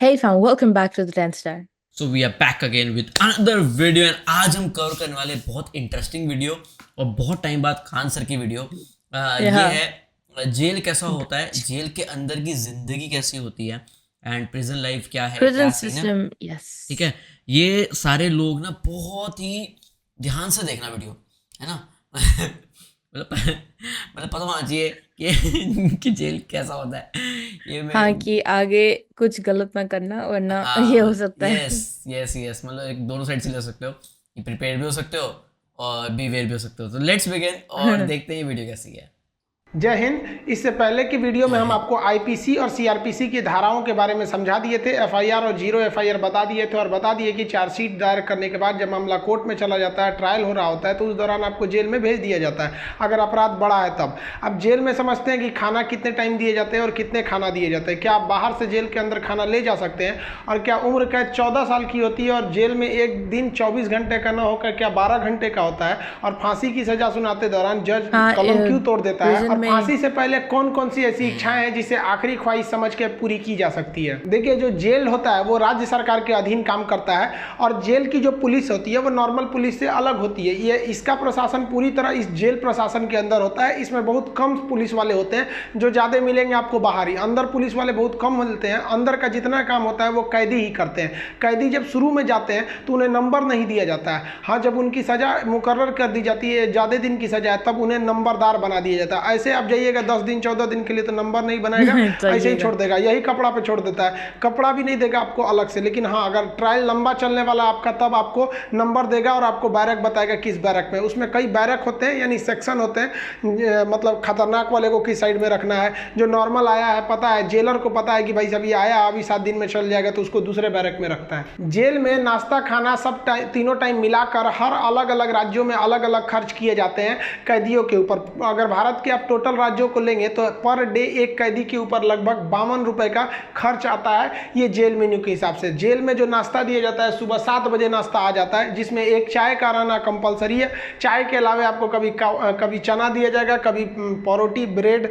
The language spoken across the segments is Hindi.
Hey fam, welcome back to the 10 Star. So we are back again with another video and आज हम कवर करने वाले बहुत इंटरेस्टिंग वीडियो और बहुत टाइम बाद खान सर की वीडियो। ये Yeah. है जेल कैसा होता है, जेल के अंदर की जिंदगी कैसी होती है एंड प्रिजन लाइफ क्या है, क्या Prison सीन है। system, ठीक yes. है, ये सारे लोग ना बहुत ही ध्यान से देखना वीडियो, है ना। मतलब पता होना चाहिए कि जेल कैसा होता है। ये मैं हाँ कि आगे कुछ गलत ना करना वरना ये हाँ, हो सकता है। यस यस यस, मतलब एक दोनों साइड से ले सकते हो कि प्रिपेयर भी हो सकते हो और बीवेयर भी हो सकते हो। तो लेट्स बिगिन और देखते हैं ये वीडियो कैसी है। जय हिंद। इससे पहले की वीडियो में जय हम हिंद। आपको आईपीसी और सीआरपीसी की धाराओं के बारे में समझा दिए थे। एफआईआर और जीरो एफआईआर बता दिए थे और बता दिए कि चार्जशीट दायर करने के बाद जब मामला कोर्ट में चला जाता है, ट्रायल हो रहा होता है, तो उस दौरान आपको जेल में भेज दिया जाता है अगर अपराध बड़ा है तब। अब जेल में समझते हैं कि खाना कितने टाइम दिए जाते हैं और कितने खाना दिए जाते हैं। क्या आप बाहर से जेल के अंदर खाना ले जा सकते हैं? और क्या उम्र कैद 14 साल की होती है और जेल में एक दिन 24 घंटे का न होकर क्या 12 घंटे का होता है? और फांसी की सजा सुनाते दौरान जज हाँ, कलम क्यों तोड़ देता है? prison और में फांसी से पहले कौन कौन सी ऐसी इच्छाएं हैं जिसे आखिरी ख्वाहिश समझ के पूरी की जा सकती है? देखिए, जो जेल होता है वो राज्य सरकार के अधीन काम करता है और जेल की जो पुलिस होती है वो नॉर्मल पुलिस से अलग होती है। ये इसका प्रशासन पूरी तरह इस जेल प्रशासन के अंदर होता है। इसमें बहुत कम पुलिस वाले होते हैं, जो ज़्यादा मिलेंगे आपको बाहर ही। अंदर पुलिस वाले बहुत कम मिलते हैं। अंदर का जितना काम होता है वो कैदी ही करते हैं। कैदी जब शुरू में जाते हैं तो उन्हें नंबर नहीं दिया जाता है। हाँ, जब उनकी सजा मुकर्रर कर दी जाती है, ज़्यादा दिन की सजा है, तब उन्हें नंबरदार बना दिया जाता है। ऐसे आप जाइएगा 10 दिन 14 दिन के लिए तो नंबर नहीं बनाएगा, ऐसे ही छोड़ देगा, यही कपड़ा पे छोड़ देता है। कपड़ा भी नहीं देगा आपको अलग से। लेकिन हाँ, अगर ट्रायल लंबा चलने वाला आपका तब आपको नंबर देगा और आपको बैरक बताएगा किस बैरक में। उसमें कई बैरक होते हैं, यानी सेक्शन होते हैं। मतलब खतरनाक वाले को किस साइड में रखना है, जो नॉर्मल आया है पता है, जेलर को पता है कि भाई सब ये आया अभी 7 दिन में चल जाएगा, तो उसको दूसरे बैरक में रखता है। जेल में नाश्ता खाना सब तीनों टाइम मिलाकर हर अलग अलग राज्यों में अलग अलग खर्च किए जाते हैं कैदियों के ऊपर। अगर भारत के आप टोटल राज्यों को लेंगे तो पर डे एक कैदी के ऊपर लगभग 52 रुपए का खर्च आता है, ये जेल मेन्यू के हिसाब से। जेल में जो नाश्ता दिया जाता है, सुबह 7 बजे नाश्ता आ जाता है, जिसमें एक चाय का रहना कंपलसरी है। चाय के अलावा आपको कभी चना दिया जाएगा, कभी परोटी, ब्रेड,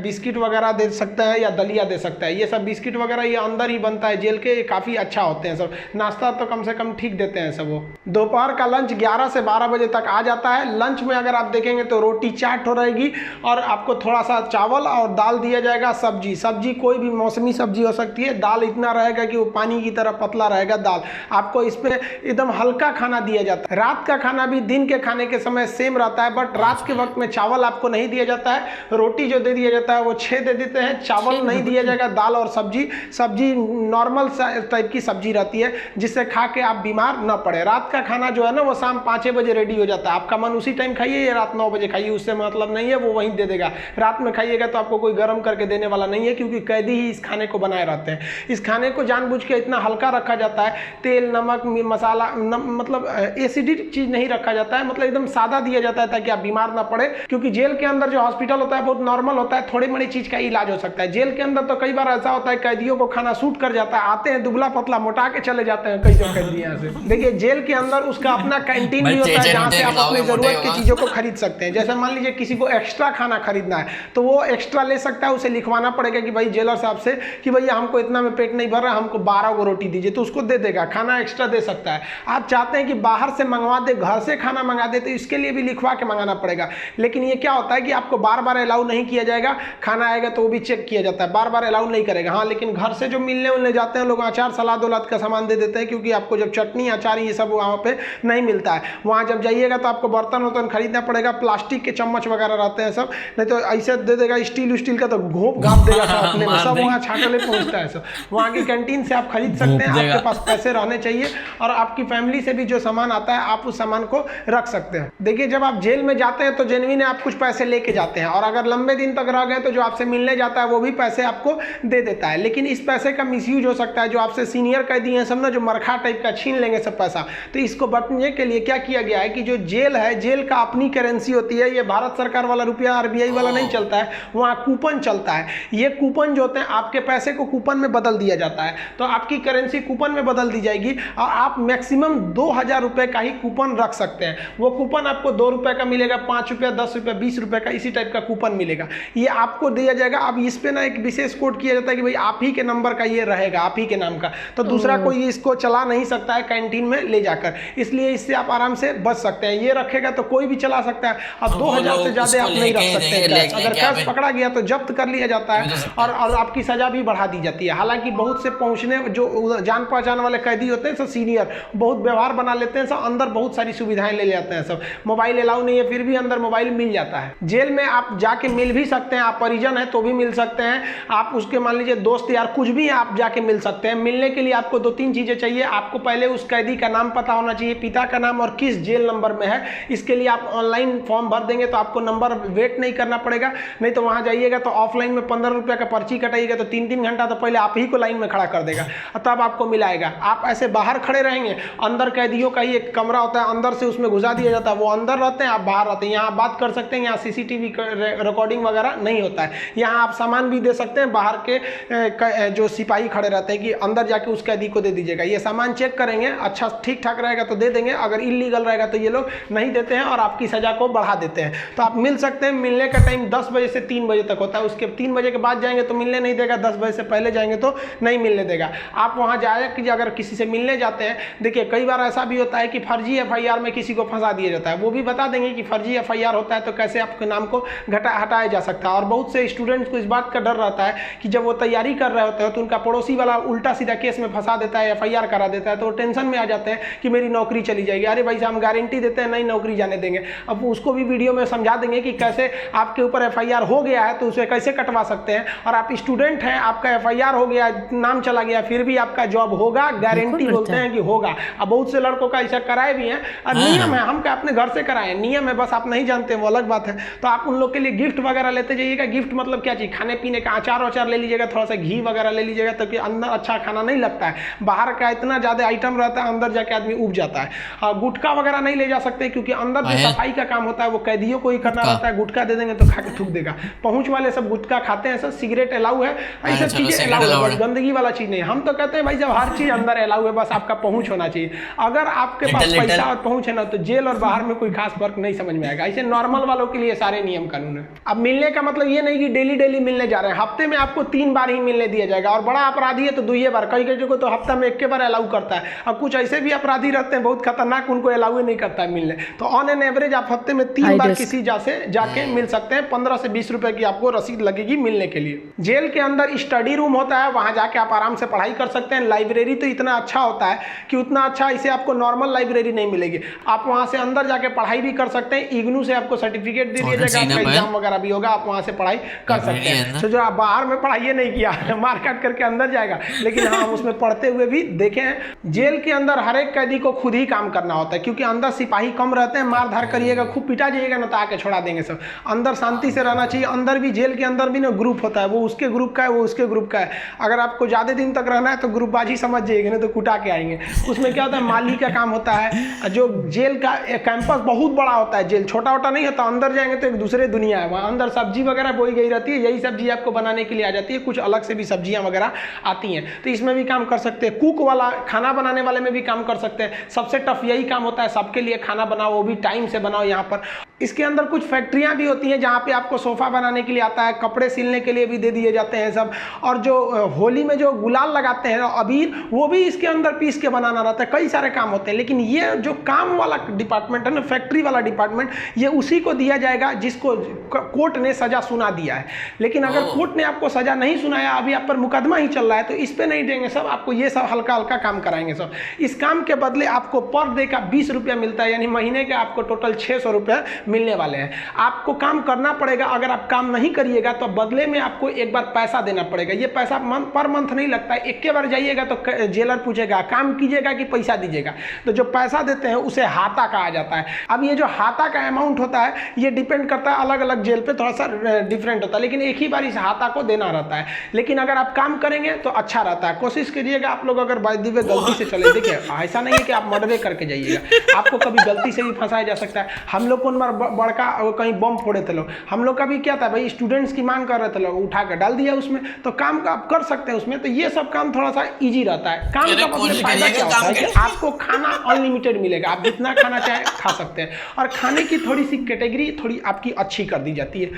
बिस्किट वगैरह दे सकता है या दलिया दे सकता है। ये सब बिस्किट वगैरह ये अंदर ही बनता है जेल के, काफ़ी अच्छा होते हैं सब। नाश्ता तो कम से कम ठीक देते हैं सब वो। दोपहर का लंच 11 से 12 बजे तक आ जाता है। लंच में अगर आप देखेंगे तो रोटी चाट हो रहेगी और आपको थोड़ा सा चावल और दाल दिया जाएगा। सब्जी कोई भी मौसमी सब्जी हो सकती है। दाल इतना रहेगा कि वो पानी की तरह पतला रहेगा दाल। आपको इसमें एकदम हल्का खाना दिया जाता है। रात का खाना भी दिन के खाने के समय सेम रहता है, बट रात के वक्त में चावल आपको नहीं दिया जाता है। रोटी जो दे दिया जाता है वो 6 दे देते हैं, चावल नहीं दिया जाएगा। दाल और सब्जी नॉर्मल टाइप की सब्जी रहती है, जिससे खा के आप बीमार न पड़े। रात का खाना जो है ना वो शाम 5 बजे रेडी हो जाता है। आपका मन उसी टाइम खाइए या रात 9 बजे खाइए, उससे मतलब नहीं है, वो वहीं दे देगा। रात में खाइएगा तो आपको कोई गर्म करके देने वाला नहीं है, क्योंकि कैदी ही इस खाने को बनाए रहते हैं। इस खाने को जानबूझ के इतना हल्का रखा जाता है, तेल नमक मसाला मतलब एसिडिक चीज नहीं रखा जाता है, मतलब एकदम सादा दिया जाता है ताकि आप बीमार ना पड़े। क्योंकि जेल के अंदर जो हॉस्पिटल होता है बहुत नॉर्मल होता है, थोड़ी बड़ी चीज का इलाज हो सकता है। जेल के अंदर तो कई बार ऐसा होता है कैदियों को खाना सूट कर जाता है, आते हैं दुबला पतला मोटा के चले जाते हैं कई जो कैदी यहाँ से। देखिए, जेल के अंदर उसका अपना कैंटीन भी होता है, जहाँ से आप अपनी जरूरत की चीजों को खरीद सकते हैं। जैसे मान लीजिए किसी को एक्स्ट्रा खाना खरीदना है तो वो एक्स्ट्रा ले सकता है। उसे लिखवाना पड़ेगा कि भाई जेलर साहब से कि भैया हमको इतना में पेट नहीं भर रहा, हमको 12 को रोटी दीजिए, तो उसको दे देगा, खाना एक्स्ट्रा दे सकता है। आप चाहते हैं कि बाहर से मंगवा दे, घर से खाना मंगा दे, तो इसके लिए भी लिखवा के मंगाना पड़ेगा। लेकिन ये क्या होता है कि आपको बार बार अलाउ नहीं किया जाएगा। खाना आएगा तो वो भी चेक किया जाता है, बार बार अलाउ नहीं करेगा। हाँ, लेकिन घर से जो मिलने उलने जाते हैं लोग, अचार सलाद उलाद का सामान दे देते हैं, क्योंकि आपको जब चटनी अचार ये सब वहाँ पे नहीं मिलता है। वहाँ जब जाइएगा तो आपको बर्तन वर्तन खरीदना पड़ेगा, प्लास्टिक के चम्मच वगैरह रहते हैं सब, नहीं तो ऐसे दे देगा स्टील का तो घोप घाप देगा सब अपने में, सब वहाँ छाटले पहुँचता है सब। वहाँ की कैंटीन से आप खरीद सकते हैं, आपके पास पैसे रहने चाहिए और आपकी फैमिली से भी जो सामान आता है आप उस सामान को रख सकते हैं। देखिए, जब आप जेल में जाते हैं तो जेन्युइन आप कुछ पैसे लेके जाते हैं, और अगर लंबे दिन तक रह गए तो जो आपसे मिलने जाता है वो भी पैसे आपको दे देता है। लेकिन इस पैसे का मिसयूज हो सकता है। जो आपसे सीनियर कैदी हैं सब ना, जो मरखा टाइप का छीन लेंगे सब पैसा। तो इसको बचने के लिए क्या किया गया है कि जो जेल है, जेल का अपनी करेंसी होती है। ये भारत सरकार वाला रुपया RBI यही वाला नहीं चलता है, वहाँ कूपन चलता है। ये कूपन जो होते हैं आपके पैसे को कूपन में बदल दिया जाता है, तो आपकी करेंसी कूपन में बदल दी जाएगी और आप मैक्सिमम 2000 रुपये का ही कूपन रख सकते हैं। वो कूपन आपको 2 रुपये का मिलेगा, 5 रुपये, 10 रुपये, 20 रुपये का इसी टाइप का कूपन मिलेगा, ये आपको दिया जाएगा। अब इस पे ना एक विशेष कोड किया जाता है कि भाई आप ही के नंबर का ये रहेगा, आप ही के नाम का, तो दूसरा कोई इसको चला नहीं सकता है कैंटीन में ले जाकर, इसलिए इससे आप आराम से बच सकते हैं। ये रखेगा तो कोई भी चला सकता है। अब 2000 से ज्यादा आप नहीं रख सकते हैं। अगर कैश पकड़ा गया तो जब्त कर लिया जाता है और आपकी सजा भी बढ़ा दी जाती है। हालांकि बहुत से पहुंचने जो जान पहचान वाले कैदी होते हैं सब सीनियर, बहुत व्यवहार बना लेते हैं, सब अंदर बहुत सारी सुविधाएं ले जाते हैं। सब मोबाइल अलाउ नहीं है, फिर भी अंदर मोबाइल मिल जाता है। जेल में आप जाके मिल भी सकते हैं, आप परिजन है तो भी मिल सकते हैं, आप उसके मान लीजिए दोस्त यार कुछ भी आप जाके मिल सकते हैं। मिलने के लिए आपको 2-3 चीजें चाहिए। आपको पहले उस कैदी का नाम पता होना चाहिए, पिता का नाम और किस जेल नंबर में है। इसके लिए आप ऑनलाइन फॉर्म भर देंगे तो आपको नंबर वेट नहीं करना पड़ेगा, नहीं तो वहां जाइएगा तो ऑफलाइन में 15 रुपये का पर्ची कटाइएगा तो 3-3 घंटा तो पहले आप ही को लाइन में खड़ा कर देगा और तब आपको मिलाएगा। आप ऐसे बाहर खड़े रहेंगे, अंदर कैदियों का ही एक कमरा होता है, अंदर से उसमें घुसा दिया जाता है, वो अंदर रहते हैं, आप बाहर रहते हैं। यहाँ आप बात कर सकते हैं, यहाँ CCTV रिकॉर्डिंग वगैरह नहीं होता है। यहाँ आप सामान भी दे सकते हैं, बाहर के जो सिपाही खड़े रहते हैं कि अंदर जाके उस कैदी को दे दीजिएगा, ये सामान चेक करेंगे, अच्छा ठीक ठाक रहेगा तो दे देंगे, अगर इलीगल रहेगा तो ये लोग नहीं देते हैं और आपकी सजा को बढ़ा देते हैं। तो आप मिल सकते हैं। मिलने का टाइम 10 बजे से 3 बजे तक होता है, उसके 3 बजे के बाद जाएंगे तो मिलने नहीं देगा, 10 बजे से पहले जाएंगे तो नहीं मिलने देगा। आप वहाँ जाए कि अगर किसी से मिलने जाते हैं, देखिए कई बार ऐसा भी होता है कि फर्जी FIR में किसी को फंसा दिया जाता है, वो भी बता देंगे कि फर्जी FIR होता है तो कैसे आपके नाम को हटाया जा सकता है। और बहुत से स्टूडेंट्स को इस बात का डर रहता है कि जब वो तैयारी कर रहे होते हैं तो उनका पड़ोसी वाला उल्टा सीधा केस में फंसा देता है, FIR करा देता है, तो वो टेंशन में आ जाते हैं कि मेरी नौकरी चली जाएगी। अरे भाई साहब, हम गारंटी देते हैं नहीं नौकरी जाने देंगे। अब उसको भी वीडियो में समझा देंगे कि कैसे आपके ऊपर FIR हो गया है तो उसे कैसे कटवा सकते हैं, और आप स्टूडेंट हैं, आपका FIR हो गया, नाम चला गया, फिर भी आपका जॉब होगा, गारंटी बोलते हैं कि होगा। अब बहुत से लड़कों का ऐसा कराए भी हैं, नियम है, हम क्या अपने घर से कराएं, नियम है, बस आप नहीं जानते वो अलग बात है। तो आप उन लोग के लिए गिफ्ट वगैरह लेते जाइएगा। गिफ्ट मतलब क्या चीज़, खाने पीने का अचार ले लीजिएगा, थोड़ा सा घी वगैरह ले लीजिएगा, ताकि अंदर अच्छा खाना नहीं लगता है। बाहर का इतना ज़्यादा आइटम रहता है, अंदर जाके आदमी उब जाता है। गुटखा वगैरह नहीं ले जा सकते क्योंकि अंदर जो सफाई का काम होता है वो कैदियों को ही करना रहता है। गुटखा दे देंगे तो खा के थूक देगा। पहुंच वाले सब गुटखा खाते हैं, सब सिगरेट अलाउ है, ऐसा चीजें अलाउ है, बस गंदगी वाला चीज नहीं। हम तो कहते हैं भाई जब हर चीज अंदर अलाउ है, बस आपका पहुंच होना चाहिए। अगर आपके पास पैसा और पहुंच है ना तो जेल और बाहर में कोई खास फर्क नहीं समझ में आएगा। ऐसे नॉर्मल वालों के लिए सारे नियम कानून है। अब मिलने का मतलब ये नहीं कि डेली मिलने जा रहे हैं, हफ्ते में आपको 3 बार ही मिलने दिया जाएगा, और बड़ा अपराधी है तो 2 बार, कई को तो हफ्ता में 1 बार अलाउ करता है। अब कुछ ऐसे भी अपराधी रहते हैं बहुत खतरनाक, उनको अलाउ नहीं करता है मिलने। तो ऑन एन एवरेज आप हफ्ते में 3 बार किसी जाके मिल सकते हैं। 15 से 20 रुपए की आपको रसीद लगेगी मिलने के लिए। जेल के अंदर स्टडी रूम होता है, वहां जाके आप आराम से पढ़ाई कर सकते हैं। लाइब्रेरी तो इतना अच्छा होता है कि उतना अच्छा इसे आपको नॉर्मल लाइब्रेरी नहीं मिलेगी। आप वहां से अंदर जाके पढ़ाई भी कर सकते हैं। इग्नू से आपको सर्टिफिकेट दे दिया जाएगा, एग्जाम वगैरह भी होगा, आप वहां से पढ़ाई कर सकते हैं। तो जो आप बाहर में पढ़ाई नहीं किया, मार काट करके अंदर जाएगा, लेकिन हाँ उसमें पढ़ते हुए भी देखे हैं। जेल के अंदर हर एक कैदी को खुद ही काम करना होता है क्योंकि अंदर सिपाही कम रहते हैं। मार धार करिएगा, खूब पिटा जाइएगा ना तो आके छोड़ा देंगे सब। अंदर शांति से रहना चाहिए। अंदर भी जेल के अंदर भी ना ग्रुप होता है, वो उसके ग्रुप का है, वो उसके ग्रुप का है। अगर आपको ज़्यादा दिन तक रहना है तो ग्रुपबाजी समझ जाइएगा, ना तो कुटा के आएंगे। उसमें क्या होता है, माली का काम होता है। जो जेल का कैंपस बहुत बड़ा होता है, जेल छोटा छोटा नहीं होता। अंदर जाएंगे तो एक दूसरे दुनिया है, वहाँ अंदर सब्जी वगैरह बोई गई रहती है, यही सब्जी आपको बनाने के लिए आ जाती है। कुछ अलग से भी सब्जियाँ वगैरह आती हैं, तो इसमें भी काम कर सकते हैं। कुक वाला, खाना बनाने वाले में भी काम कर सकते हैं। सबसे टफ यही काम होता है, सबके लिए खाना बनाओ, वो भी टाइम से बनाओ। यहाँ पर इसके अंदर कुछ फैक्ट्रियाँ भी होती हैं जहाँ पे आपको सोफ़ा बनाने के लिए आता है, कपड़े सिलने के लिए भी दे दिए जाते हैं सब। और जो होली में जो गुलाल लगाते हैं अबीर, वो भी इसके अंदर पीस के बनाना रहता है। कई सारे काम होते हैं, लेकिन ये जो काम वाला डिपार्टमेंट है ना, फैक्ट्री वाला डिपार्टमेंट, ये उसी को दिया जाएगा जिसको कोर्ट ने सजा सुना दिया है। लेकिन अगर कोर्ट ने आपको सजा नहीं सुनाया, अभी आप पर मुकदमा ही चल रहा है, तो इस पे नहीं देंगे सब, आपको ये सब हल्का हल्का काम कराएंगे सब। इस काम के बदले आपको पर डे का 20 रुपया मिलता है, यानी महीने के आपको टोटल 600 रुपया मिलने वाले हैं। आपको काम करना पड़ेगा। अगर आप काम नहीं करिएगा तो बदले में आपको एक बार पैसा देना पड़ेगा। ये पैसा पर मंथ नहीं लगता है, एक बार जाइएगा तो जेलर पूछेगा काम कीजिएगा कि पैसा दीजिएगा। तो जो पैसा देते हैं उसे हाता कहा जाता है। अब ये जो हाता का अमाउंट होता है ये डिपेंड करता है, अलग अलग जेल पे थोड़ा सा डिफरेंट होता है, लेकिन एक ही बार इस हाता को देना रहता है। लेकिन अगर आप काम करेंगे तो अच्छा रहता है। कोशिश करिएगा आप लोग अगर बाय द वे गलती से चले, देखिए ऐसा नहीं है कि आप मर्डर करके जाइएगा, आपको कभी गलती से भी फंसाया जा सकता है। हम लोग को बार बड़का कहीं बम फोड़े थे लोग। हम लोग का भी क्या था भाई, स्टूडेंट्स की मांग कर रहे थे लोग, उठा कर डाल दिया उसमें, तो काम का आप कर सकते हैं उसमें। तो ये सब काम थोड़ा सा इजी रहता है। काम का मतलब फायदा क्या होता है कि आपको खाना अनलिमिटेड मिलेगा, आप जितना खाना चाहे खा सकते हैं, और खाने की थोड़ी सी कैटेगरी थोड़ी आपकी अच्छी कर दी जाती है।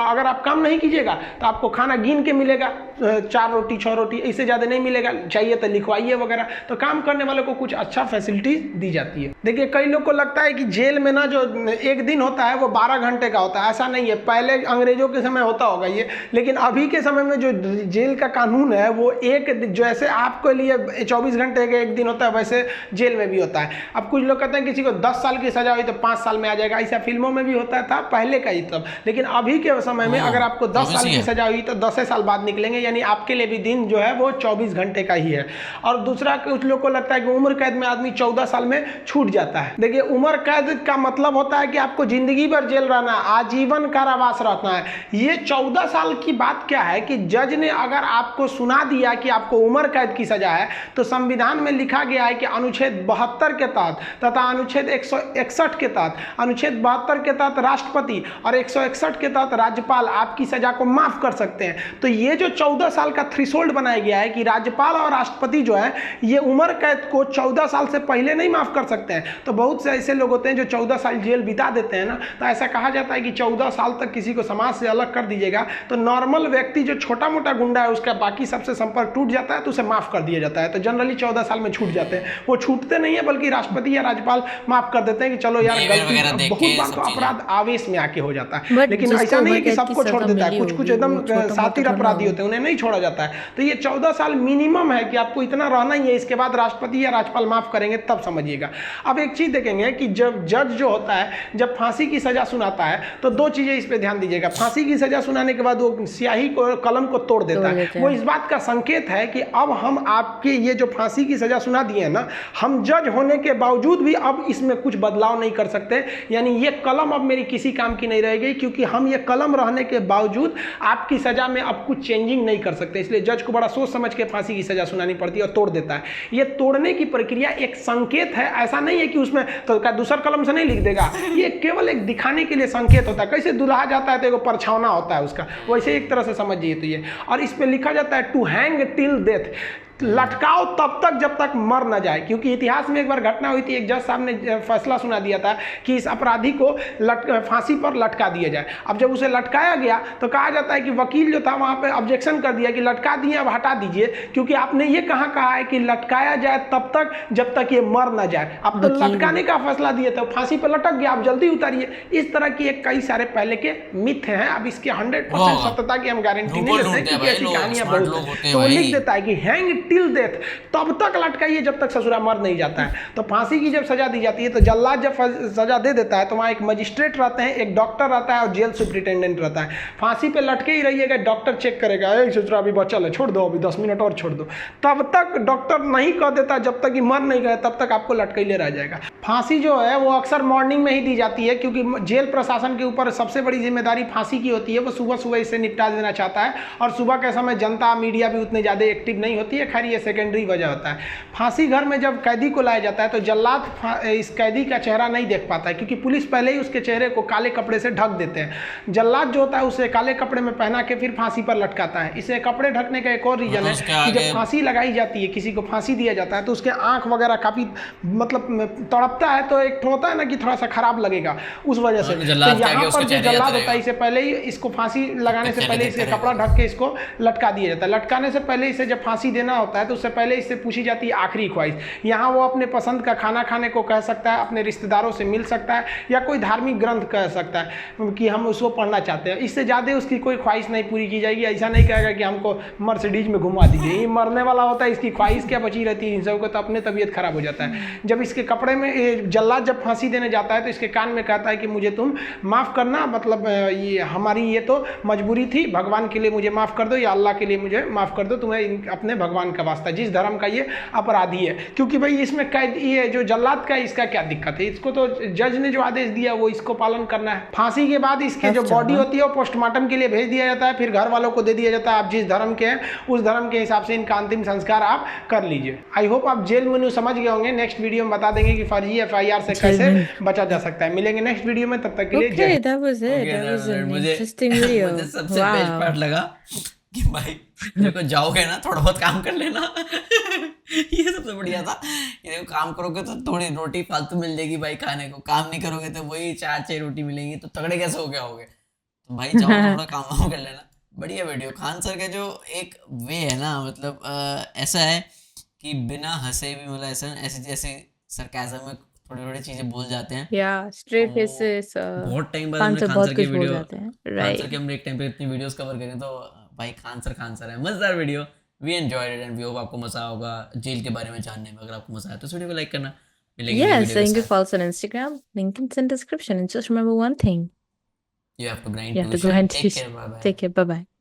अगर आप काम नहीं कीजिएगा तो आपको खाना गिन के मिलेगा, 4 रोटी 6 रोटी, इससे ज़्यादा नहीं मिलेगा, चाहिए तो लिखवाइए वगैरह। तो काम करने वालों को कुछ अच्छा फैसिलिटी दी जाती है। देखिए कई लोग को लगता है कि जेल में ना जो एक दिन होता है वो 12 घंटे का होता है, ऐसा नहीं है। पहले अंग्रेजों के समय होता होगा ये, लेकिन अभी के समय में जो जेल का कानून है वो जैसे आपके लिए 24 घंटे का एक दिन होता है, वैसे जेल में भी होता है। अब कुछ लोग कहते हैं किसी को 10 साल की सजा हुई तो 5 साल में आ जाएगा, ऐसा फिल्मों में भी होता था पहले का ही तब। लेकिन अभी के समय में अगर आपको 10 साल की सजा हुई तो 10 साल बाद निकलेंगे, यानी आपके लिए भी दिन जो है वो 24 घंटे का ही है। और दूसरा कुछ लोग को लगता है कि उम्र कैद में आदमी 14 साल में छूट जाता है। देखिए उम्र कैद का मतलब होता है कि आपको जिंदगी भर जेल रहना, आजीवन कारावास रहना है। ये 14 साल की बात क्या है कि जज ने अगर आपको सुना दिया कि आपको उम्र कैद की सजा है, तो संविधान में लिखा गया है कि अनुच्छेद 72 के तहत तथा अनुच्छेद 161 के तहत, अनुच्छेद 72 के तहत राष्ट्रपति और 161 के तहत राज्यपाल आपकी सजा को माफ कर सकते हैं। तो ये जो 14 साल का थ्रेशोल्ड बनाया गया है कि राज्यपाल और राष्ट्रपति जो है ये उम्र कैद को 14 साल से पहले नहीं माफ कर सकते हैं। तो बहुत से ऐसे लोग होते हैं जो 14 साल जेल बिता देते हैं ना, तो ऐसा कहा जाता है कि 14 साल तक किसी को समाज से अलग कर दीजिएगा तो नॉर्मल व्यक्ति जो छोटा मोटा गुंडा है उसका बाकी सबसे संपर्क टूट जाता है, तो उसे माफ कर दिया जाता है। तो जनरली 14 साल में छूट जाते हैं। वो छूटते नहीं है बल्कि राष्ट्रपति या राज्यपाल माफ कर देते हैं कि चलो यार गलती, बहुत बार तो अपराध आवेश में आके हो जाता है, लेकिन ऐसा नहीं कि सबको छोड़ देता है। कुछ एकदम सातिर अपराधी होते हैं, उन्हें नहीं छोड़ा जाता है। तो ये 14 साल मिनिमम है कि आपको इतना रहना ही है, इसके बाद राष्ट्रपति या राज्यपाल माफ करेंगे तब समझिएगा। अब एक चीज देखेंगे कि जब जज जो होता है जब फांसी की सजा सुनाता है तो 2 चीजें इस पे ध्यान दीजिएगा। फांसी की सजा सुनाने के बाद वो स्याही को, कलम को तोड़ देता है। वो इस बात का संकेत है कि अब हम आपके ये जो फांसी की सजा सुना दिए हैं ना, हम जज होने के बावजूद भी अब इसमें कुछ बदलाव नहीं कर सकते, यानी ये कलम अब मेरी किसी काम की नहीं रहेगी, क्योंकि हम ये कलम रहने के बावजूद आपकी सजा में अब कुछ चेंजिंग नहीं कर सकते। इसलिए जज को बड़ा सोच समझ के फांसी की सजा सुनानी पड़ती है और तोड़ देता है। ये तोड़ने की प्रक्रिया एक संकेत है, ऐसा नहीं है कि उसमें तो दूसर कलम से नहीं लिख देगा, ये केवल एक दिखाने के लिए संकेत होता है। कैसे दुल्हा जाता है तो एक परछावना होता है उसका, वैसे एक तरह से समझिए तो ये। और इस पे लिखा जाता है टू हैंग टिल डेथ, लटकाओ तब तक जब तक मर न जाए। क्योंकि इतिहास में एक बार घटना हुई थी, एक जज साहब ने फैसला सुना दिया था कि इस अपराधी को फांसी पर लटका दिया जाए। अब जब उसे लटकाया गया तो कहा जाता है कि वकील जो था वहां पे ऑब्जेक्शन कर दिया कि लटका दिए, अब हटा दीजिए, क्योंकि आपने ये कहा है कि लटकाया जाए तब तक जब तक ये मर न जाए। अब तो लटकाने का फैसला दिए थे, फांसी पर लटक गया, आप जल्दी उतारिए। इस तरह की कई सारे पहले के मिथ हैं। अब इसके 100% सत्यता की हम गारंटी नहीं लेते क्योंकि ऐसी कहानियां बहुत हैं। तो वो लिख देता है कि हैंग टिल डेथ, तब तक लटकाइए जब तक ससुरा मर नहीं जाता है। तो फांसी की जब सजा दी जाती है तो जल्लाद जब सजा दे देता है तो वहाँ एक मजिस्ट्रेट रहते हैं, एक डॉक्टर रहता है और जेल सुप्रिटेंडेंट रहता है। फांसी पे लटके ही रहिएगा, डॉक्टर चेक करेगा, ससुरा अभी बचल है, छोड़ दो, अभी 10 मिनट और छोड़ दो। तब तक डॉक्टर नहीं कह देता, जब तक कि मर नहीं गए तब तक आपको लटकैले रह जाएगा। फांसी जो है वो अक्सर मॉर्निंग में ही दी जाती है, क्योंकि जेल प्रशासन के ऊपर सबसे बड़ी जिम्मेदारी फांसी की होती है। वो सुबह सुबह इसे निपटा देना चाहता है, और सुबह के समय जनता मीडिया भी उतने ज़्यादा एक्टिव नहीं होती है। खैर ये सेकेंडरी वजह होता है। फांसी घर में जब कैदी को लाया जाता है तो जल्लाद इस कैदी का चेहरा नहीं देख पाता है, क्योंकि पुलिस पहले ही उसके चेहरे को काले कपड़े से ढक देते हैं। जल्लाद जो होता है उसे काले कपड़े में पहना के फिर फांसी पर लटकाता है। इसे कपड़े ढकने का एक और रीजन है कि जब फांसी लगाई जाती है, किसी को फांसी दिया जाता है, तो उसके आंख वगैरह काफी मतलब तड़पता है, तो एक होता है ना कि थोड़ा सा खराब लगेगा उस वजह से। तो यहाँ पर जो जल्लाद होता है इसे पहले ही इसको फांसी लगाने से पहले इसे कपड़ा ढक के इसको लटका दिया जाता है। लटकाने से पहले इसे जब फांसी देना होता है तो उससे पहले इससे पूछी जाती है आखिरी ख्वाहिश। यहाँ वो अपने पसंद का खाना खाने को कह सकता है, अपने रिश्तेदारों से मिल सकता है, या कोई धार्मिक ग्रंथ कह सकता है कि हम उसको पढ़ना चाहते हैं। इससे ज़्यादा उसकी कोई ख्वाहिश नहीं पूरी की जाएगी। ऐसा नहीं कहेगा कि हमको मर्सिडीज में घुमा दीजिए, ये मरने वाला होता है, इसकी ख्वाहिश क्या बची रहती है। इन सबको तो अपने तबीयत खराब हो जाता है। जब इसके कपड़े में जल्लाद जब फांसी देने जाता है तो इसके कान में कहता है कि मुझे तुम माफ़ करना, मतलब ये हमारी ये तो मजबूरी थी, भगवान के लिए मुझे माफ़ कर दो या अल्लाह के लिए मुझे माफ़ कर दो, तुम्हें अपने भगवान का वास्ता, जिस धर्म का ये अपराधी है। क्योंकि भाई इसमें कैद, ये जो जल्लाद का है, इसका क्या दिक्कत है? इसको तो जज ने जो आदेश दिया वो इसको पालन करना है। फांसी के बाद इसके जो बॉडी होती है वो पोस्टमार्टम के लिए भेज दिया जाता है, फिर घर वालों को दे दिया जाता है। आप जिस धर्म के हैं उस धर्म के हिसाब से इनका अंतिम संस्कार आप कर लीजिए। आई होप आप जेल मेनू समझ गए होंगे। नेक्स्ट वीडियो में बता देंगे कि फर्जी FIR से कैसे बचा जा सकता है। मिलेंगे नेक्स्ट वीडियो में, तब तक के लिए जय Okay, Hind. that was it. Okay, That was an मुझे interesting video. मुझे सबसे बेस्ट Wow. पार्ट लगा कि भाई देखो जाओगे ना थोड़ा बहुत काम कर लेना। ये सबसे बढ़िया था कि देखो काम करोगे तो थोड़ी रोटी फालतू मिल जाएगी भाई खाने को, काम नहीं करोगे तो वही 4-6 रोटी मिलेंगी, तो तगड़े कैसे हो गए होगे। तो भाई जाओ थोड़ा काम वाम कर लेना। बढ़िया वीडियो। खान सर का जो एक वे है ना, मतलब ऐसा है कि बिना हंसे भी मतलब ऐसा ऐसे सरकाज़म में थोड़ी चीजें बोल जाते हैं। Yeah, straight तो faces. बहुत टाइम बाद खान हमने सर खान बहुत सर की कुछ बोल वीडियो, जाते हैं, खान right? सर के हम एक टाइम पे इतनी वीडियोस कवर करें तो भाई खान सर है। मजेदार video, we enjoyed it and we hope आपको मजा होगा जेल के बारे में जानने में। अगर आपको मजा आया तो इस वीडियो को लाइक करना। मिलेंगे नई Yes, वीडियो and के you can साथ। follow us on Instagram. Link is in description. And just remember one thing: You have to grind you have to tuition. go and Take care, bye bye. take care. Bye bye.